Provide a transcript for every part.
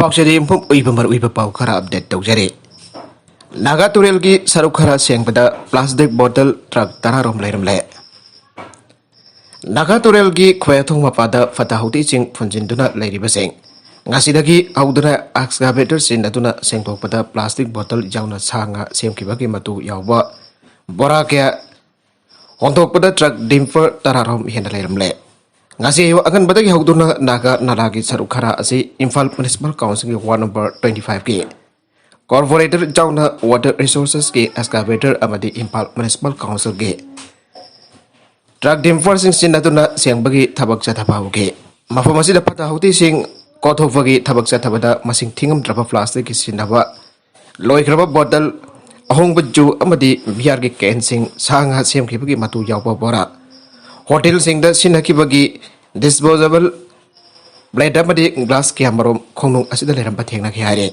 पाउचरी इंफुम उइबमर उइब पाउ खरा अपडेट तौजरे नागा तुरेल की सरुक खरा सेंगबदा प्लास्टिक बोतल ट्रक तरारोम लेरमले नागा तुरेल की ख्वयाथोंग मपादा फताहुति चिंग फुंजिनदुना लेरिबसें ngasi auduna excavator sin aduna sengtokpada plastic bottle jauna sanga semkibagi matu yawba bora kya hontokpada truck dimper tararom hendalermle ngasi yo akan badagi hauduna naga nalagi sarukhara asi Imphal Municipal Council ki ward number 25 ki corporator jauna water resources ki excavator amadi Imphal Municipal Council ki truck dimper sin aduna sengbagi thabak chathabaw ki mafam asida patahauti sing Kothofagi tabak sa tabada masing tingam drapa plastic ki sinaba loi kraba bottle ahong baju amadi biar ki kensing sanga sem ki bagi matu yawpa bora hotel sing da sinaki bagi disposable blade amadi glass ki amarom khonung asida leram pathengna ki hare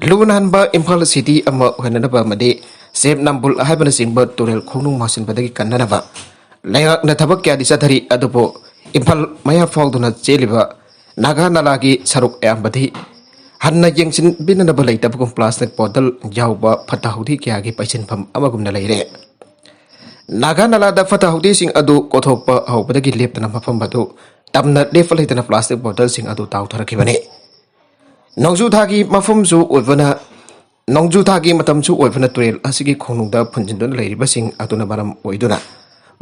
lunan ba Imphal city ama hanana ba madi sep nambul haibana singba turel khonung masin badagi kannana ba layak na tabak kya disathari adupo Imphal maya fawduna cheliba naga nalagi saruk ayambadi hanna yengsin binana balai tabugum plastic bottle jawba fatahudi kya gi paisin pham amagum na leire naga nala da fatahudi sing adu kothokpa hawbadagi leptana mafam badu tamna lefalaitana plastic bottle sing adu tawtharaki bane nongju thagi mafam su oibana nongju thagi matam su oibana turel asigi khonungda phunjinduna leiriba sing aduna baram oiduna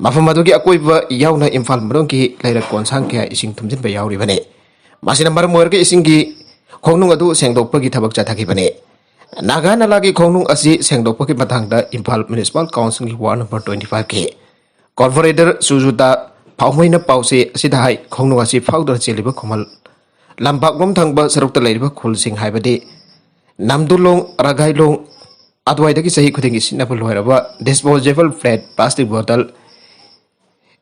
mafam adugi akoiba yauna Imphal marongki leira konsang kya ising thumjin ba yauri bane masih nambar muarga isingi khonung adu sengdokpagi thabak chathakibane naga nalagi khonung asi sengdokpagi matangda Imphal Municipal Council ki ward number 25 ke corporator sujuta phaumoina pause asida hai khonung asi phawdra cheliba khomal lambak lom thangba sarukta leiriba khul sing haibade namdulong ragailong adwaidagi sahi khudingi sinapul loiraba disposable flat plastic bottle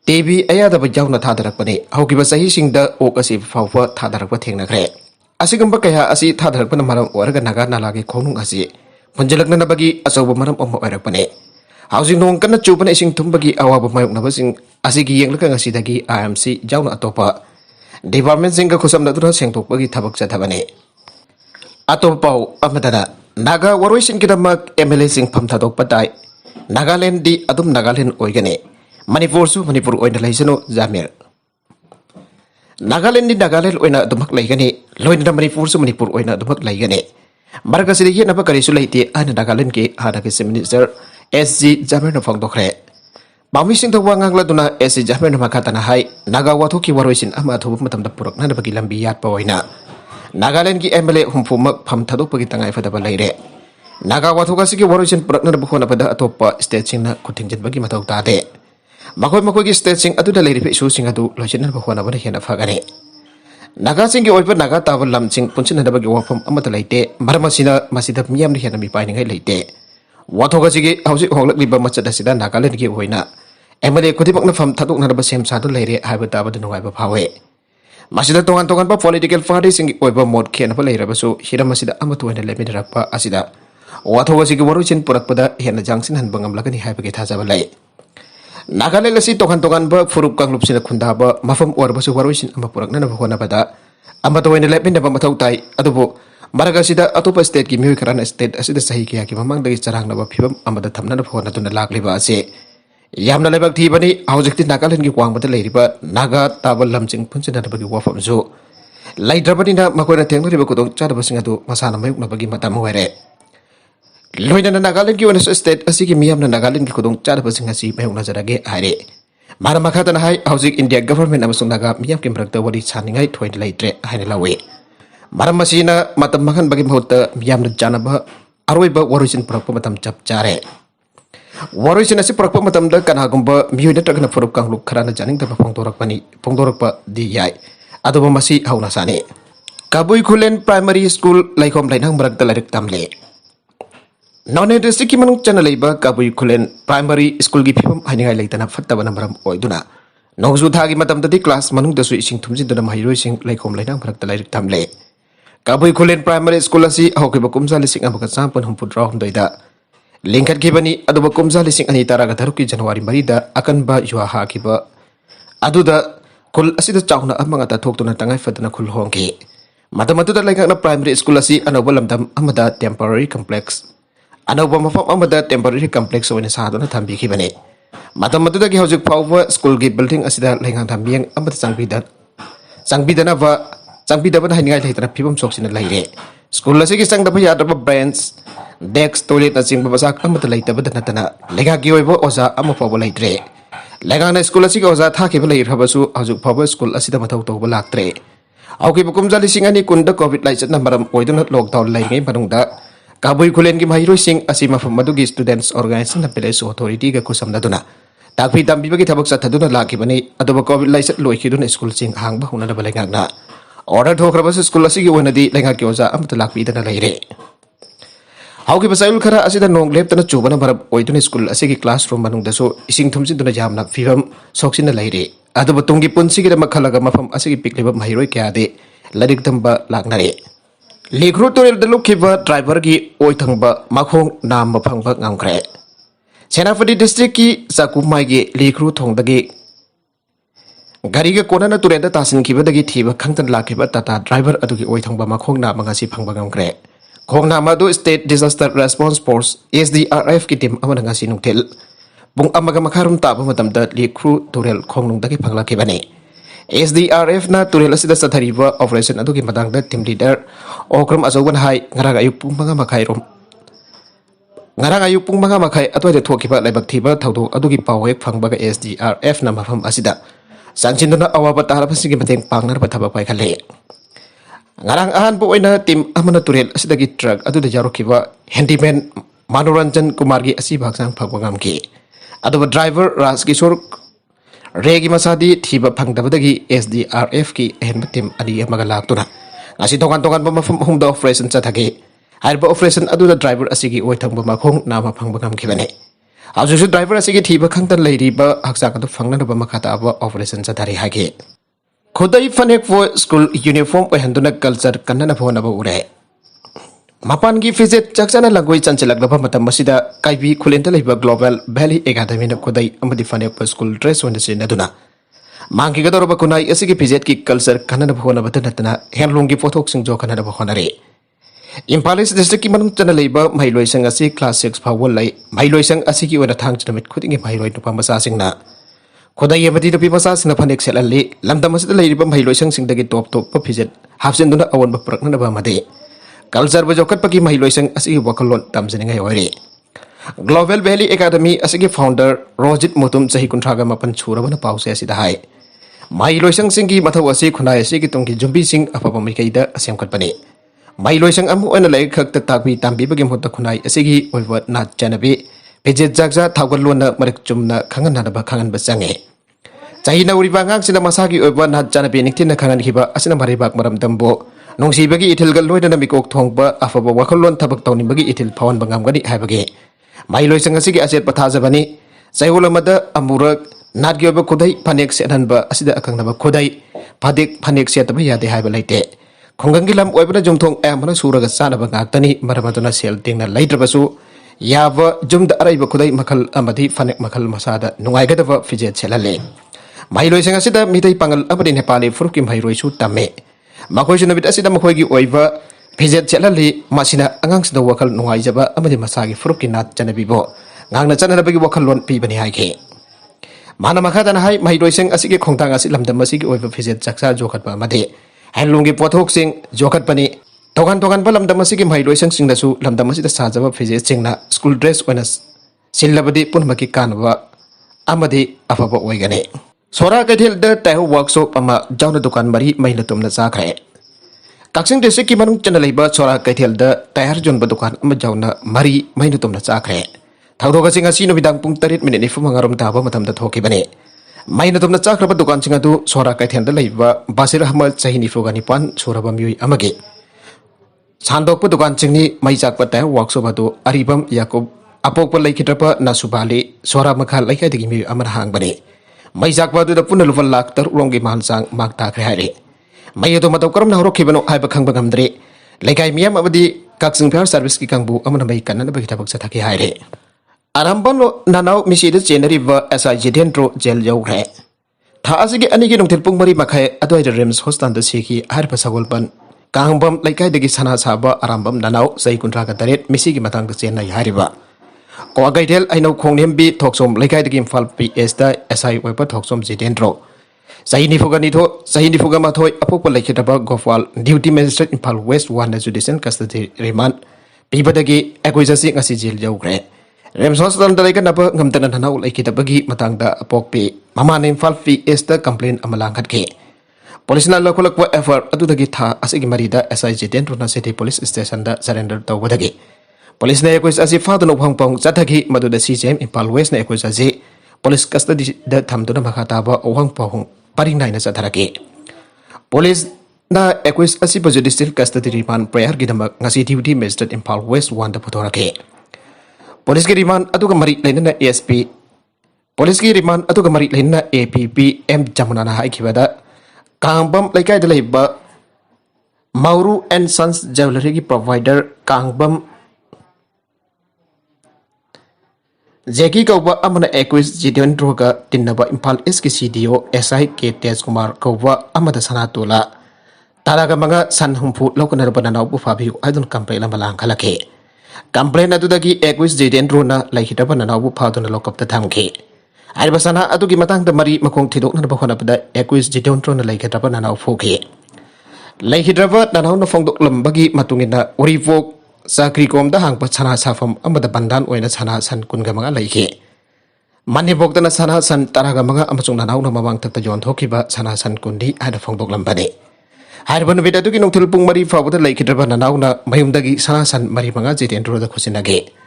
TV ayada bajawna thadarakpane haukiba sahi singda okasi fawfa thadarakpa thengnakre asigamba kaya asi thadarakpana maram oraga naga nalagi khonung asi punjalakna nabagi asoba maram omma oirakpane housing nong kana chupana ising thumbagi awaba mayokna basing asigi yenglaka ngasidagi IMC jawna atopa department singa khusamna duna sengtokpagi thabak chathabane atopa amadana naga waroisin kidamak MLA sing pham thadokpa dai Nagaland di adum Nagaland oigane Manipur su Manipur oina laisano Jamir Nagaland di Nagaland oina dumak laigane loina Manipur su Manipur oina dumak laigane marga sidigi napa karisu laite ana Nagaland ke hada ke minister SG Jamir no phangdokre bami sing thawang ngangla duna SG Jamir no makatana hai naga watho ki waroisin ama thobu matam da purak na bagi lambi yat pa oina Nagaland ki MLA humfumak pham thadok pagi tangai fadaba laire naga watho ka sigi waroisin purak na bukhona pada atopa state sing na kuthing jet bagi matau ta de makoi makoi ki state sing adu da leiri pe su sing adu lojinan bakhona bana hena phagane naga sing ki oipa naga tawal lam sing punsin da bagi wafam amata leite marmasina masida miyam ni hena mi pai ngai leite watho ga sigi hausi hoglak liba machada sida Nagaland ki hoina emade kutipak na fam thaduk na ba sem sa du leire haiba ta ba du ngai ba phawe masida tongan tongan pa political party sing oipa mod khen pa leira ba su hira masida amatu hena lemin rakpa asida watho ga sigi waruchin purakpada hena jangsin han bangam lagani haiba ke thaja ba lai Nagaland lasi tokan ba furup kang lupsina khunda ba mafam or ba su waruisin ama purak na bahona bada ama to wena lepin da ba mathau tai adubo maraga sida atopa state ki miui karana state asida sahi kya ki mamang dagi charang na ba phibam ama da thamna na bahona tuna lakli ba ase yamna lebak thi bani haujikti Nagaland ki kwang bada leiri ba naga tabal lamjing punsin na bagi wafam zo laidrabani na makoina thengri ba kudong chada ba singa du masana mayuk na bagi matam hoire loina na Nagaland ki wena state asigi miyam na Nagaland ki kudong chada basing asi mayong na jarage hare mara makhata na hai haujik India government amasung naga miyam ki mrakta wari chaningai thoin laitre haine lawe mara masina matam makan bagi mahutta miyam na janaba aroiba warusin prakpa matam chap chare warusin asi prakpa matam da kana gumba miyu na tagna furup kang luk kharana janing da pongdorak pa di yai adoba masi hauna sane Kabui Khulen Primary School laikom lainang mrakta larik tamle non district ki manung chana leiba Kabui Khulen Primary School gi phim haningai leitana fattaba namram oiduna nongju thagi matam dadi class manung da su ising thumjin dana mahiroi sing laikom lainang bharak talai tamle Kabui Khulen Primary School asi hokiba kumsa lising amaka sampun humpudra humdoida lingkat gibani aduba kumsa lising ani taraga tharuki January marida akan ba yuha hakiba aduda kul asida chawna amanga ta thoktuna tangai fatana khul hongki Matam atu da laingak na primary school asi anoba lamdam amada temporary complex anoba mafam amada temporary complex oina sadona thambi khibane matam atu da gi hojik phawwa school gi building asida laingak thambiang amada changbidana ba changbidaba haingai leitana phibam soksina laire school asi gi changdaba yadaba bench desk toilet na chingba basak amada leitaba natana lenga gi oibo oza ama phawwa leitre lenga na school asi gi oza thakiba leirhabasu hojik phawwa school asida mathau toba laktre Auki bukum jali singani kunda COVID lai chatna maram oiduna lockdown lai ngai manungda kabui khulen gi mahiroi sing asima famadu gi students organization na pele authority ga kusamna duna takpi tambi bagi thabak chathaduna laki bani adoba COVID lai chat loi khiduna school sing hangba huna na balai ngakna order thokra bas school asi gi onadi lenga ki oza amta lakpi dana laire Auki basayul khara asida nong lep tana chubana maram oiduna school asi gi classroom manungda so ising thumsin duna jamna fibam soksina laire Adu betungi pun sigi dama khalaga mafam asigi pikleba mahiroi kya de ladik tamba laknare likru torel daluk khiba driver gi oi thangba makhong nam mafangba ngamkre Senapati district ki sakumai gi likru thongdagi gari ga konana turenda tasin khiba dagi thiba khangtan lakhiba tata driver adugi oi thangba makhong nam mangasi phangba ngamkre khong nam adu state disaster response force SDRF ki team amana ngasi nungtel Bung amaga makarum taba matamda likru turel khongnung dagi phangla kebane SDRF na turel asida sathariba operation adugi madangda team leader okram ajoban hai ngarang ayuk pung manga makai rom ngarang ayuk pung manga makai atwai thokiba laibak thiba thaudu adugi pawek phangba ga SDRF na mafam asida sanchinduna awaba taraba sigi mateng pangnar bathaba pai khale ngarang ahan bu oina team amana turel asida gi truck adu da jarokiba handyman Manoranjan Kumar gi asi bhagsang phagwangam ki Aduba driver Ras Kishore Regi Masadi Thiba Pangdabadagi SDRF ki ahen tim adi amaga laktuna ngasi tongan mafam humda operation chathage harba operation adu da driver asigi oi thangba makhong nama phangbangam khibane ajusu driver asigi thiba khangtan leiriba haksak adu phangna ba makhata aba operation chathari hage khodai fanek fo school uniform ohenduna culture kannana phona ba ure Mapan gi visit jakjana langoi chanchalak laba matam masida kaibi khulenta leiba Global Valley Academy na khodai amadi fanek pa school dress wanda sin aduna mangki ga doroba kunai asigi visit ki culture kanana bhona batanatana handloom gi pothok sing jo kanana bhona re Impal East district ki manung chana leiba mailoi sang asi class 6 phawal lai mailoi sang asigi wana thang chnamit khudingi mailoi nupa masa singna khodai amadi rupi masa singna fanek selalli lamdam masida leiba mailoi sang sing dagi top pa visit hafsen duna awan ba prakna ba made Culture bajokat pagi mahiloi sang asigi wakalon tamjani ngai ore Global Valley Academy asigi founder Rojit Mutum chahi kunthraga mapan churabana pause asida hai mahiloi sang singi mathau asi khunai asigi tongki jumbi sing afaba mikaida asem katpani mahiloi sang amu ona lai khak ta takbi tambi bagi mota khunai asigi oiwa nat janabi pejet jakja thawgal lona marik chumna khangan na ba khangan basange chahi na uri bangang sina masagi oiwa nat janabi niktin na khangan khiba asina mari bak maram dambo Nongsi bagi itil gal loy na mikok thongba afaba wakalon thabak tawni bagi itil phawan bangam gani haibage mailoi sanga sigi aset pathaja bani saihula mada amurak natgyo ba khodai phanek se nanba asida akangna ba khodai phadik phanek se tabai yade haiba laite khongangi lam oibna jumthong amana suraga sana ba ngaktani maramaduna sel tingna laitrabasu yaba jumda araiba khodai makhal amadi phanek makhal masada nungai gadaba fijet selale mailoi sanga sida mitai pangal amadi nepali furukim hairoi su tame Makoi nabit asida makoi gi oiba visit chelali masina angang sida wakal nungai jaba amadi masagi furuki nat janabi bo ngangna chanana bagi wakal lon pi bani hai ke mana makha dan hai maidoi sing asigi khongtang asi lamdam asigi oiba visit jaksa jokat ba made hanlungi pothok sing jokat bani togan ba lamdam asigi maidoi sing dasu lamdam asida sajaba visit singna school dress onas silabadi punmaki kanwa amadi afaba oigane Sora Kaithil da tahu workshop ama jauna dukan mari mahina tumna chakre Kaksing district ki manung chana leiba Sora Kaithil da tayar jon ba dukan ama jauna mari mahina tumna chakre thawdoga singa sino bidang pung 8 minute ni fumangarom taba matam da thoki bane mahina tumna chakra ba dukan singa du Sora Kaithil da leiba Basir Ahmad chahini fugani pan suraba myui amage Sandok pa dukan singni mai chak pa tahu workshop adu Aribam Yakub apok pa laikhitrapa nasubali Sora makhal laikai digi myui amar hang bane Mai jakwa du da puna lupa lak tar urongi mahal sang mak tak rehari. Mai itu matau karam na horok kibano hai bakang bagam dre. Lekai miyam abadi kaksing PR service ki kangbu amana mai kanan bagi tabak sataki hai. Arambon nanau misi de jeneri va SIG dentro jel jau re. Tha asigi ani ki nongtil pung mari makai adwai de Rems hostan da siki har pasagol ban Kangbam laikai sana saba arambam nanau sai kuntra ka taret misi ki matang chen nai hariba ko gaidel ainau khongnem bi thoksom laikai degi Imphal PS da SI wepa thoksom jidendro sai ni fuga ma thoi apok pa laikitaba Gofwal duty magistrate Imphal West 1 judicial custody remand pibadagi acquisition ngasi jil jauгре Rems hospital da laikan apa ngamtana nanau laikitabagi matang da apok pi mama ne Imphal PS da complaint amalang khatke Police na lakulak wa effort adu dagi tha asigi marida SI Jidendro na city police station da surrender taw badagi Police na equis asi fadun uphangpong chathagi maduda CJM Imphal West na equis asi police custody da thamduna makhata ba uphangpong paringnai na chatharaki Police na equis asi judicial custody remand prayer gidamak ngasi duty magistrate Imphal West 1 da photorake Police ki remand adu mari laina na ASP Police ki remand adu mari laina APP M Jamunana haikibada Kangbam laikai dalai ba Mauru and Sons Jewelry ki provider Kangbam Jeki kauba amana equis Jidendro ka tinnaba Imphal East ki CDO SI K Tej Kumar kauba amada sanatola talaga mga sanhumpu lokana bananaw bu fabi adun complaint malang khalake complaint adudagi equis Jidendro na laikita bananaw bu phaduna lokap ta thamke Aribasana atu ki matang da mari makong thidok na bakhona pada equis Jidendro na laikidraba nanaw phoke laikidraba nanaw na phongdok lambagi matungina orivok sakri kom da hangpa chana safam amada bandan oina chana san kunga mga laike manibok da na chana san taraga mga amasung nanaw na mamang takta jon thokiba chana san kundi ada phongdok lambane Harbanu beda tu ki nongthil pung mari fawda laikidraba nanaw na mayumdagi chana san mari mga Jidendro da khusinage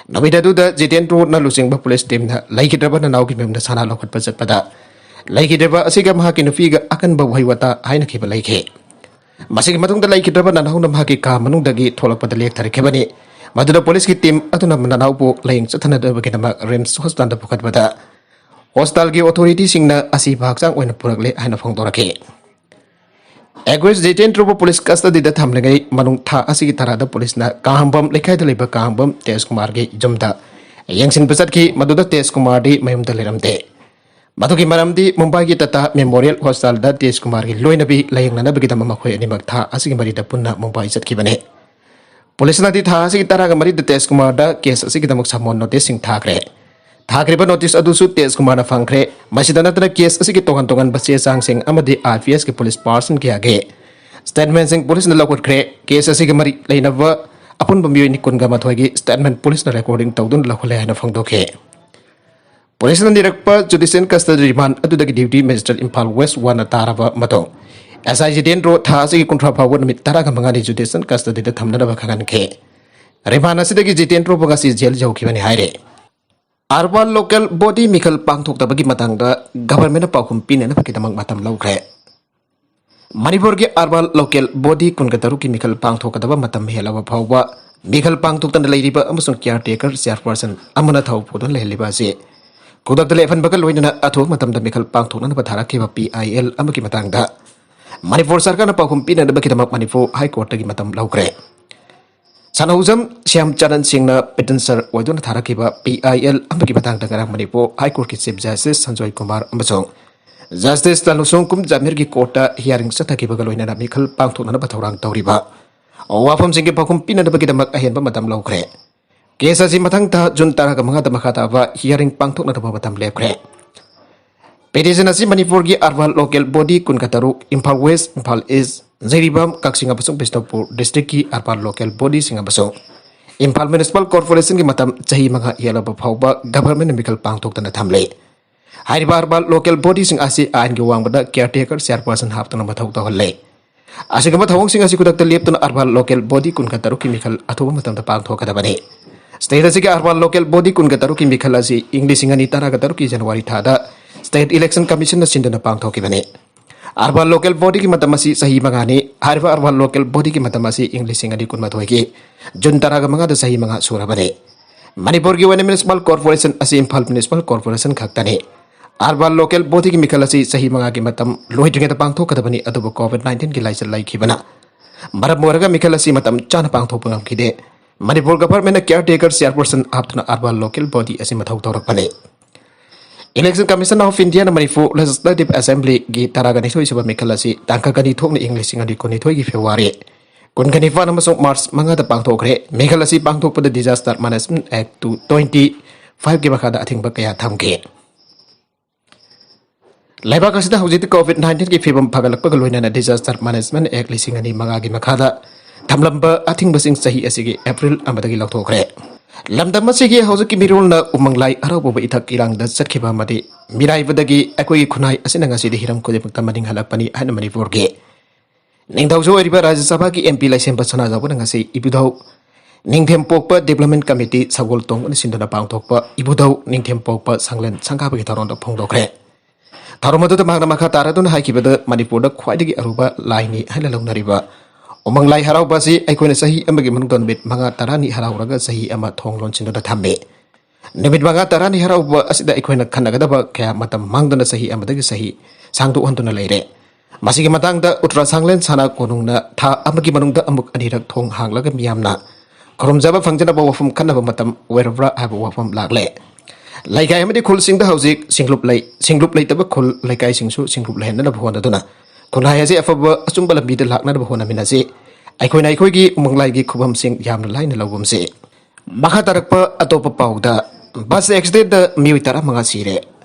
Nabida tu da Jidendro na lusing ba police team na laikidraba na nauki mem na sana lokhat pajat pada laikidraba asiga mahaki nufiga akan ba wata haina kiba laike masig matung da laikidraba na nahu na mahaki ka manung dagi tholak pada lek thari kebani maduda police ki team atuna na nau po laing chathana da bagina ma Rems hospital da pukhat pada hospital ki authority sing na asi bhaksang oina purakle haina phongdorake Equis Jidendro police custody da thamlengai manung tha asigi tarada police na Kangbam lekhai da leba Kangbam Tej Kumar ge jumda yangsin pasat ki maduda Tej Kumar di mayum da leramte madugi maramdi Mumbai ki Tata Memorial Hospital da Tej Kumar gi loinabi layang na bagi tamama khoi animak tha asigi mari da punna Mumbai sat ki bane police na di tha asigi taraga mari da Tej Kumar da case asigi damak samon notice sing thakre Thakriba notice adusu Tej Kumar na phangkre masidana tara case asigi tongan bache sang sing amadi RPS ki police person ki age statement sing police na lokot kre case asigi mari lainaba apun bamyo ni kunga mathogi statement police na recording tawdun lakhole na phangdoke police na direkpa judicial custody remand adudagi duty magistrate Imphal West 1 na taraba mato SI Jidendro tha asigi kuntra phawon mit taraga mangani judicial custody da thamna ba khangan ke remand asidagi Jidendro bagasi jail jaukhibani haire Arbal local body mikal pangthok tabagi matangda government na paukhum pine na pakitamang matam laukre Manipur ki arbal local body kunkataru ki mikal pangthok kadaba matam helawa phawba mikal pangthok tan leiriba amasung caretaker chairperson amana thau phodon lehliba se kudak telefon bakal loina atho matam da mikal pangthok na pathara ke PIL amaki matangda Manipur sarkar na paukhum pine na pakitamang Manipur high court gi matam laukre Sanahuzam Syam Charan Singh na petitioner waiduna tharakiba PIL amagi batang dagarang Manipur High Court ki Chief Justice Sanjoy Kumar amasong Justice Tanusong kum jamir ki kota hearing sathakiba galoina na mikal pangthok na bathaurang tawriba wafam singge pakum pina na bagida mak ahen ba matam laukre kesa si matang ta jun taraga mga damakata ba hearing pangthok na batam lepre petition asi Manipur ki arbal local body kun kataruk Imphal West Imphal East Zairibam Kaksinga Basong Bisnupur District ki arbal local body singa basong Imphal Municipal Corporation ki matam chahi mga yala ba phawba government mikal pangthok tana thamle hariba arbal local body sing asi ain gi wangbada caretaker chairperson haftana mathau to holle asigama thawong sing asi kudak leptuna arbal local body kun kataru ki mikal athoba matam ta pangthok kada bane state asi ki arbal local body kun kataru ki mikal asi English ingani tara kataru ki January thada state election commission na sindana pangthok ki bane Arbal local body ki matamasi sahi mangani harba arbal local body ki matamasi English ingadi kun mathoy ki jun taraga manga da sahi manga sura bane Manipur ki wane municipal corporation asi Imphal municipal corporation khaktane arbal local body ki mikalasi sahi manga ki matam lohi dinga pangthok kadabani adubu COVID-19 ki laisal lai khibana marab moraga mikalasi matam chana pangthok pangam khide Manipur government caretaker chairperson aptuna arbal local body asi mathau torak bane Election Commission of India na Manipur Legislative Assembly gi taraga ni thoi saba mikalasi tangka gani thok ni English ngadi ko ni thoi gi February Kunkanifa namasong March mga da pangthokre Meghal asi pangthokpada Disaster Management Act 25 ki makada athingba kaya thamke Laibak asida hujiti COVID-19 ki fibam phagalakpa loinana Disaster Management Act lisingani mga gi makada thamlamba athingba sing sahi asigi April amadagi lauthokre Lamdam asigi hojiki mirol na umanglai arabo ba ithak irang da sakhiba madi mirai badagi akoi khunai asina ngasi de hiram khode pakta mading halakpani hana manipur ge Ningthau so riba Rajya Sabha ki MP lai sempa sana jabu ngasi ibudau Ningthem pokpa Development Committee sagol tong ni sindona pangthokpa ibudau Ningthem pokpa sanglen sangkha bagi taron da phongdokre Tarumadu da magna makha taradun haikibada Manipur da khwaidagi aruba laini haila launariba Umang lai harau basi aikoina sahi amagi manungton bit manga tarani harau raga sahi ama thonglon sindona thambe Nimit manga tarani harau ba asida aikoina khanagadaba kaya matam mangdona sahi amadagi sahi sangdu ontuna leire Masigi matangda Uttara Sanglen sana konungna tha amagi manungda amuk anirak thong hanglaga miyamna koromjaba fangjana ba wafum kanaba matam wervra haba wafum lagle laikai amadi khul singda haujik singlup lei taba khul laikai singsu singlup lehna na bhona duna kunai ase afaba achumba lambi de lakna na bhona minase aikoina aikoigi umanglai gi khubam sing yamna laina lawum se makha tarakpa atopa pauda bus accident da miwitara manga sire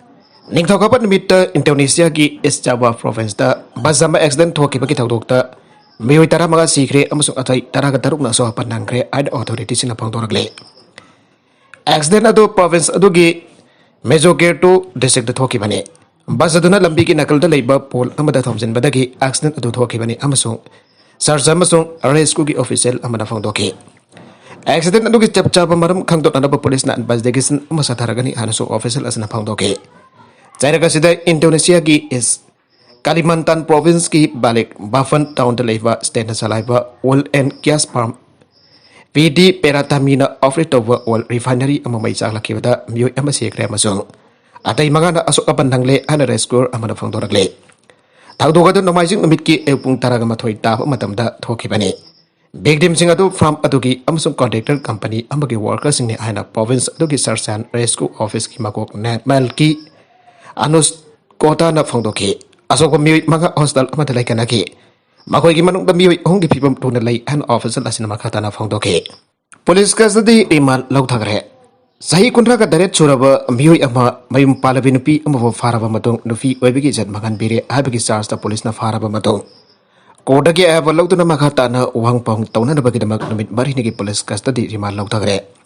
Ningthau kapat nimit Indonesia ki East Java province da bazama accident thoki baki thawdok da mioi tara maga sikre amasung athai taraga taruk na so panangkre ad authority sina phangdoragle accident ado province adugi Mejokerto district da thoki bane bas aduna lambi ki nakal da leiba pol amada thomjen badagi accident ado thoki bane amasung sarja amasung rescue ki official amada phangdoke accident adugi chapcha maram khangdot na police na investigation amasa tharagani hanaso official asna phangdoke Jairaga sida Indonesia ki is Kalimantan province ki balik Bafan town de leva state na salaiba oil and gas farm PD Peratamina operate over oil refinery amamay sa lakibada miyo amasi kre masung atay mga na asok kapandangle ana rescue amana phangdoragle tawdoga do nomaising numit ki epung taraga mathoy ta matamda thokibani victim sing adu from adugi amasung contractor company amagi workers sing ni ana province adugi search and rescue office ki makok na malki Anus kota na phangdoki asok miwi mga hostel amada lai kanaki makoi gi manung da miwi honggi phibam tuna lai an official asina makhata na phangdoki police custody imal lauthagre sahi kunra ka daret churaba miwi ama mayum palabi nupi ama faraba matung nufi oibigi jat magan bire abigi charge da police na faraba matung koda gi aba lautuna makhata na wang pong tauna na bagi damak numit mari ni police custody imal lauthagre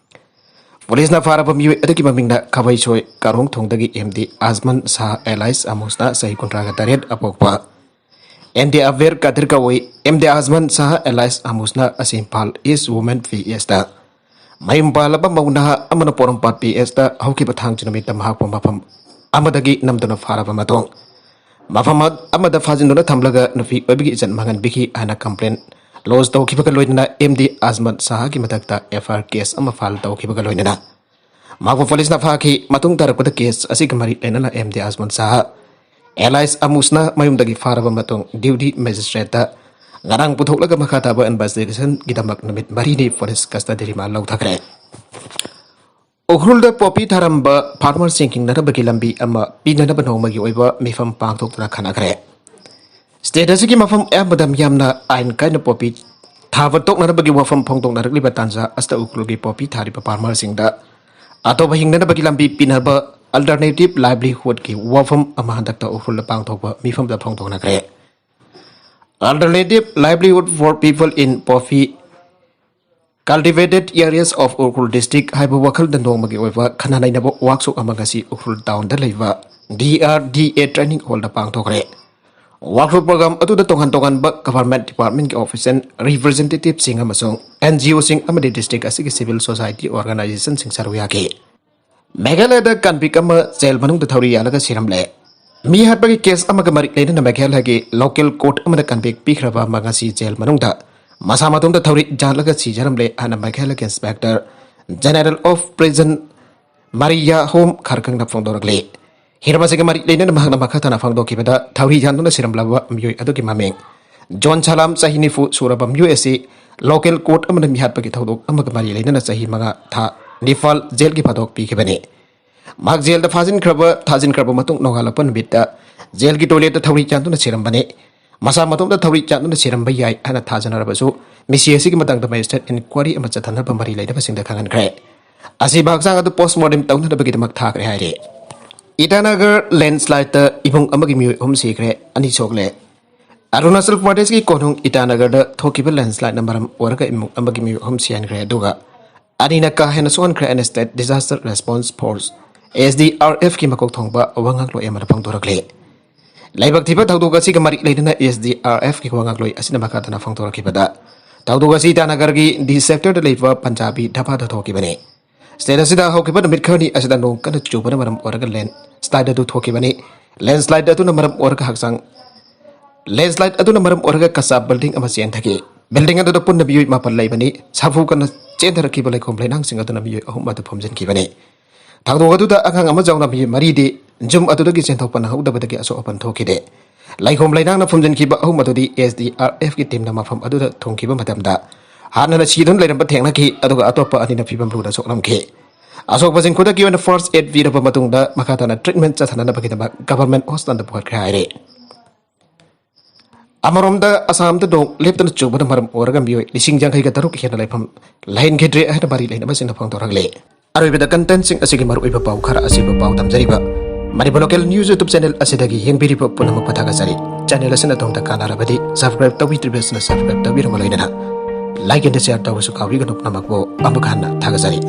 Police na faraba miwi adaki mamingna khabai choi karong thongdagi MD Azman Shah Elias Amusna sahi kontraga daret apokpa MD Aver Kadir Kawai MD Azman Shah Elias Amusna asimpal is woman PS da mayumpal ba mauna amana porompat PS da hauki bathang chinamita mahakpa mafam amadagi namduna faraba matong mafam amada fajinduna thamlaga nufi obigi ijan mangan biki ana complaint Los tau kibaga loinana MD Azman Shah ki matakta FR case ama file tau kibaga loinana Magpo police na faki matung tarakpada case asik mari lenana MD Azman Shah Elias Amusna mayumdagi faraba matung duty magistrate ta ngarang putholaga makhata ba investigation gidamak namit mari ni forest custody ma lau thakre Uhrulda popi tharamba farmer sinking narabagi lambi ama pinana banawmagi oiba mifam pangthokna khanakre State asiki mafam badam yamna ain kaina popi thawatok na bagi wafam phongtok na rikli batanza asta uklugi popi thari pa farmer singda ato bahing na bagi lambi pinaba alternative livelihood ki wafam amahandak ta ukhul pangthok ba mifam da phongtok na kre alternative livelihood for people in poppy cultivated areas of Ukhrul district haiba wakal da nongmagi oiba khananai na workshop amagasi Ukhrul town da leiba DRDA training hall da pangthok re Workshop program atu da tongan government department ki office and representative sing amasung NGO sing amadi district asigi civil society organization sing sarwiya ki Meghalaya da kanpi kama jail manung da thawri yalaga siramle mi hatbagi case amaga marik leina na Meghalaya ki local court amada kanpi pikhraba magasi jail manung da masa matung da thawri jalaga si jaramle ana Meghalaya inspector general of prison Maria Home kharkang na phongdoragle Hirma sege mari leina mahang makata na phangdo kibada thawri janduna siramlawa myoi adoki mameng John Salam sahini fu surabam USA local court amana mihat pagi thawdok amaga mari leina na sahi maga tha Nifal jail ki phadok pi kibane mag jail da thajin kraba matung nongalapan bitta jail ki toilet da thawri janduna sirambane masa matung da thawri janduna siramba yai ana thajana rabasu ꯃꯤꯁꯤ ꯑꯁꯤꯒꯤ ꯃꯇꯥꯡꯗ magistrate enquiry ꯑꯃ ꯆꯠꯊꯅꯕ ꯃꯔꯤ ꯂꯩꯅꯕꯁꯤꯡꯗ ꯈꯪꯍꯟꯈ꯭ꯔꯦ꯫ ꯑꯁꯤꯕ ꯍꯛꯆꯥꯡ ꯑꯗꯨ ꯄꯣꯁꯠꯃꯣꯔꯇꯦꯝ ꯇꯧꯅꯅꯕꯒꯤꯗꯃꯛ ꯊꯥꯈ꯭ꯔꯦ ꯍꯥꯏꯔꯤ꯫ ꯏꯇꯥꯅꯒꯔ ꯂꯦꯟꯁ꯭ꯂꯥꯏꯗꯇ ꯏꯃꯨꯡ ꯑꯃꯒꯤ ꯃꯤꯑꯣꯏ 3 ꯁꯤꯈ꯭ꯔꯦ, 2 ꯁꯣꯛꯂꯦ꯫ ꯑꯔꯨꯅꯥꯆꯜ ꯄ꯭ꯔꯗꯦꯁꯀꯤ ꯀꯣꯅꯨꯡ ꯏꯇꯥꯅꯒꯔꯗ ꯊꯣꯛꯈꯤꯕ ꯂꯦꯟꯁ꯭ꯂꯥꯏꯗꯅ ꯃꯔꯝ ꯑꯣꯏꯔꯒ ꯏꯃꯨꯡ ꯑꯃꯒꯤ ꯃꯤꯑꯣꯏ 3 ꯁꯤꯍꯟꯈ꯭ꯔꯦ ꯑꯗꯨꯒ ꯑꯅꯤꯅ ꯀꯥ ꯍꯦꯟꯅ ꯁꯣꯛꯍꯟꯈ꯭ꯔꯦ ꯍꯥꯏꯅ state disaster response force (SDRF) ꯀꯤ ꯃꯀꯣꯛ ꯊꯣꯡꯕ ꯋꯥꯉꯥꯡꯂꯣꯏ ꯑꯃꯅ ꯐꯣꯡꯗꯣꯔꯛꯂꯤ꯫ ꯂꯥꯏꯕꯛ ꯊꯤꯕ ꯊꯧꯗꯣꯛ ꯑꯁꯤꯒ ꯃꯔꯤ ꯂꯩꯅꯅ SDRF ꯀꯤ ꯋꯥꯉꯥꯡꯂꯣꯏ ꯑꯁꯤꯅ ꯃꯈꯥ ꯇꯥꯅ ꯐꯣꯡꯗꯣꯔꯛꯈꯤꯕꯗ ꯊꯧꯗꯣꯛ ꯑꯁꯤ ꯏꯇꯥꯅꯒꯔꯒꯤ ꯗꯤ ꯁꯦꯛꯇꯔꯗ ꯂꯩꯕ ꯄꯟꯖꯥꯕꯤ ꯙꯥꯕꯥꯗ ꯊꯣꯛꯈꯤꯕꯅꯤ꯫ ꯁ꯭ꯇꯦꯠ ꯑꯁꯤꯗ ꯍꯧꯈꯤꯕ ꯅꯨꯃꯤꯠ ꯈꯔꯅꯤ ꯑꯁꯤꯗ ꯅꯣꯡ ꯀꯟꯅ ꯆꯨꯕꯅ ꯃꯔꯝ ꯑꯣꯏꯔꯒ ꯂꯦꯟꯁ꯭ꯂꯥꯏꯗ ꯑꯗꯨ ꯊꯣꯛꯈꯤꯕꯅꯤ꯫ ꯂꯦꯟꯁ꯭ꯂꯥꯏꯗ ꯑꯗꯨꯅ ꯃꯔꯝ ꯑꯣꯏꯔꯒ ꯀꯆꯥ ꯕꯤꯜꯗꯤꯡ ꯑꯃ ꯆꯦꯟꯊꯈꯤ꯫ ꯕꯤꯜꯗꯤꯡ ꯑꯗꯨꯗ ꯄꯨꯟꯅ ꯃꯤꯑꯣꯏ 9 ꯂꯩꯕꯅꯤ꯫ ꯁꯥꯐꯨ ꯀꯟꯅ ꯆꯦꯟꯊꯔꯛꯈꯤꯕ ꯂꯩꯈꯣꯝ ꯂꯩꯅꯥꯡꯁꯤꯡ ꯑꯗꯨꯅ ꯃꯤꯑꯣꯏ 3 ꯑꯗꯨ ꯐꯨꯝꯖꯤꯟꯈꯤꯕꯅꯤ꯫ ꯊꯧꯗꯣꯛ ꯑꯗꯨꯗ ꯑꯉꯥꯡ ꯑꯃ ꯌꯥꯎꯅ ꯃꯤꯑꯣꯏ 4ꯗꯤ ꯖꯨꯝ ꯑꯗꯨꯗꯒꯤ ꯆꯦꯟꯊꯣꯛꯄ ꯅꯪꯍꯧꯗꯕꯗꯒꯤ ꯑꯁꯣꯛ ꯑꯄꯟ ꯊꯣꯛꯈꯤꯗꯦ꯫ ꯂꯩꯈꯣꯝ ꯂꯩꯅꯥꯡꯅ ꯐꯨꯝꯖꯤꯟꯈꯤꯕ 3 ꯑꯗꯨꯗꯤ SDRF ꯀꯤ ꯇꯤꯝꯅ ꯃꯐꯝ ꯑꯗꯨꯗ ꯊꯨꯡꯈꯤꯕ ꯃꯇꯝꯗ ꯍꯥꯟꯅꯅ ꯁꯤꯗꯨꯅ ꯂꯩꯔꯝꯕ ꯊꯦꯡꯅꯈꯤ ꯑꯗꯨꯒ ꯑꯇꯣꯞꯄ 2ꯅ ꯐꯤꯚꯝ ꯂꯨꯅ ꯁꯣꯛꯂꯝꯈꯤ꯫ ꯑꯁꯣꯛꯄꯁꯤꯡ ꯈꯨꯗꯛꯀꯤ ꯑꯣꯏꯅ ꯐꯥꯔꯁꯠ ꯑꯦꯗ ꯄꯤꯔꯕ ꯃꯇꯨꯡꯗ ꯃꯈꯥ ꯇꯥꯅ ꯇ꯭ꯔꯤꯠꯃꯦꯟꯠ ꯆꯠꯊꯅꯕꯒꯤꯗꯃꯛ ꯒꯚꯔꯟꯃꯦꯟꯠ ꯍꯣꯁꯄꯤꯇꯥꯜꯗ ꯄꯨꯈꯠꯈ꯭ꯔꯦ ꯍꯥꯏꯔꯤ꯫ ꯑꯃꯔꯣꯝꯗ ꯑꯁꯥꯝꯗ ꯅꯣꯡ ꯂꯦꯞꯇꯅ ꯆꯨꯕꯅ ꯃꯔꯝ ꯑꯣꯏꯔꯒ ꯃꯤꯑꯣꯏ 86,000 ꯍꯦꯟꯅ ꯂꯩꯐꯝ ꯂꯩꯍꯟꯈꯤꯗ꯭ꯔꯦ ꯍꯥꯏꯅ ꯃꯔꯤ ꯂꯩꯅꯕꯁꯤꯡꯅ ꯐꯣꯡꯗꯣꯔꯛꯂꯤ꯫ ꯑꯔꯣꯏꯕꯗ ꯀꯟꯇꯦꯟꯠꯁꯤꯡ ꯑꯁꯤꯒꯤ ꯃꯔꯨꯑꯣꯏꯕ ꯄꯥꯎ ꯈꯔ ꯑꯁꯤꯕꯨ ꯄꯥꯎ ꯇꯝꯖꯔꯤꯕ Manipur local news YouTube channel ꯑꯁꯤꯗꯒꯤ ꯌꯦꯡꯕꯤꯔꯤꯕ ꯄꯨꯝꯅꯃꯛꯄꯨ ꯊꯥꯒꯠꯆꯔꯤ꯫ ꯆꯦꯅꯦꯜ ꯑꯁꯤꯅ ꯑꯗꯣꯝꯗ ꯀꯥꯟꯅꯔꯕꯗꯤ ꯁꯕꯁꯀ꯭ꯔꯥꯏꯕ ꯇꯧꯕꯤꯗ꯭ꯔꯤꯕꯁꯤꯅ ꯁꯕꯁꯀ꯭ꯔꯥꯏꯕ ꯇꯧꯕꯤꯔꯝꯕ ꯂꯣꯏꯅꯅ ꯂꯥꯏꯛ ꯑꯦꯟড ꯁꯦꯌꯔ ꯇꯧꯕꯁꯨ ꯀꯥꯎꯕꯤꯒꯅꯨ꯫ ꯄꯨꯝꯅꯃꯛꯄꯨ ꯑꯃꯨꯛ ꯍꯟꯅ ꯊꯥꯒꯠꯆꯔꯤ꯫